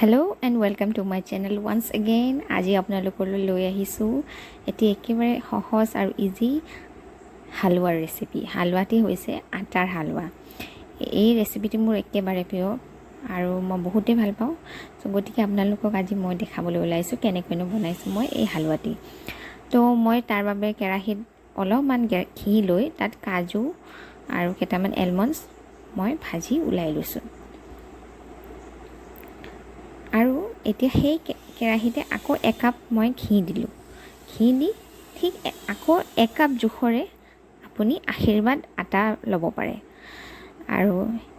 Hello' and welcome to my channel once again. আজি আপোনালোকলৈ লৈ আহিছোঁ এটি একেবাৰে সহজ আৰু ইজি হালোৱাৰ ৰেচিপি। হালোৱাটি হৈছে আটাৰ হালোৱা। এই ৰেচিপিটো মোৰ একেবাৰে প্ৰিয় আৰু মই বহুতেই ভাল পাওঁ। চ' গতিকে আপোনালোকক আজি মই দেখাবলৈ ওলাইছোঁ কেনেকৈনো বনাইছোঁ মই এই হালোৱাটি। তো মই তাৰ বাবে কেৰাহীত অলপমান ঘি লৈ তাত কাজু আৰু কেইটামান এলমণ্ডছ মই ভাজি ওলাই লৈছোঁ। আৰু এতিয়া সেই কেৰাহীতে আকৌ একাপ মই ঘি দিলোঁ। ঘি দি ঠিক আকৌ একাপ জোখৰে আপুনি আশীৰ্বাদ আটা ল'ব পাৰে। আৰু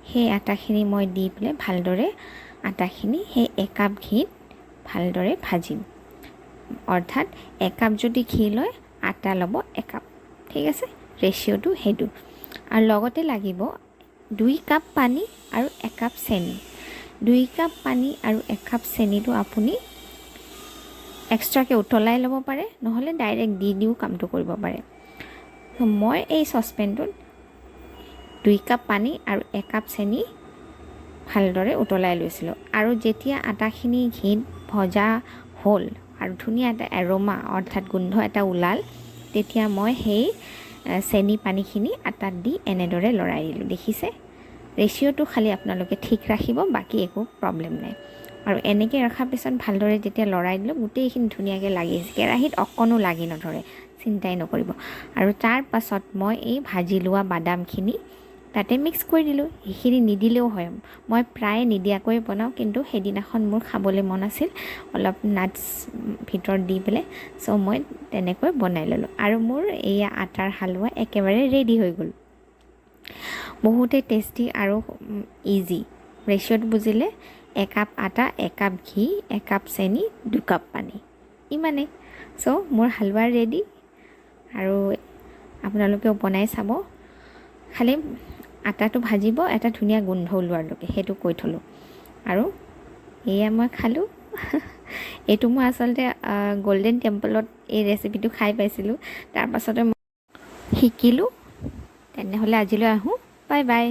সেই আটাখিনি মই দি পেলাই ভালদৰে আটাখিনি সেই একাপ ঘিত ভালদৰে ভাজিম। অৰ্থাৎ একাপ যদি ঘি লয় আটা ল'ব একাপ, ঠিক আছে? ৰেচিঅ'টো সেইটো। আৰু লগতে লাগিব 2 কাপ পানী আৰু 1 কাপ চেনি। 2 কাপ পানী আৰু 1 কাপ চেনিটো আপুনি এক্সট্ৰাকৈ উতলাই ল'ব পাৰে, নহ'লে ডাইৰেক্ট দি দিও কামটো কৰিব পাৰে। মই এই চচপেনটোত 2 কাপ পানী আৰু 1 কাপ চেনি ভালদৰে উতলাই লৈছিলোঁ। আৰু যেতিয়া আটাখিনি ঘিত ভজা হ'ল আৰু ধুনীয়া এটা এৰোমা অৰ্থাৎ গোন্ধ এটা ওলাল, তেতিয়া মই সেই চেনি পানীখিনি আটাত দি এনেদৰে লৰাই দিলোঁ। দেখিছে? ৰেচিঅ'টো খালি আপোনালোকে ঠিক ৰাখিব, বাকী একো প্ৰব্লেম নাই। আৰু এনেকৈ ৰখাৰ পিছত ভালদৰে যেতিয়া লৰাই দিলোঁ গোটেইখিনি ধুনীয়াকৈ লাগি আছে, কেৰাহীত অকণো লাগি নধৰে, চিন্তাই নকৰিব। আৰু তাৰ পাছত মই এই ভাজি লোৱা বাদামখিনি তাতে মিক্স কৰি দিলোঁ। সেইখিনি নিদিলেও হয়, মই প্ৰায় নিদিয়াকৈ বনাওঁ, কিন্তু সেইদিনাখন মোৰ খাবলৈ মন আছিল অলপ নাটছ ভিতৰত দি পেলাই, চ' মই তেনেকৈ বনাই ল'লোঁ। আৰু মোৰ এয়া আটাৰ হালোৱা একেবাৰে ৰেডি হৈ গ'ল। বহুতেই টেষ্টি আৰু ইজি। ৰেচিঅ'টো বুজিলে? 1 কাপ আটা, 1 কাপ ঘি, 1 কাপ চেনি, 2 কাপ পানী, ইমানেই। চ' মোৰ হালোৱা ৰেডি। আৰু আপোনালোকেও বনাই চাব। খালি আটাটো ভাজিব এটা ধুনীয়া গোন্ধ ওলোৱালৈকে, সেইটো কৈ থ'লোঁ। আৰু এয়া মই খালোঁ। এইটো মই আচলতে গল্ডেন টেম্পলত এই ৰেচিপিটো খাই পাইছিলোঁ, তাৰপাছতে মই শিকিলোঁ। তেনেহ'লে আজিলৈ আহোঁ, বাই বাই।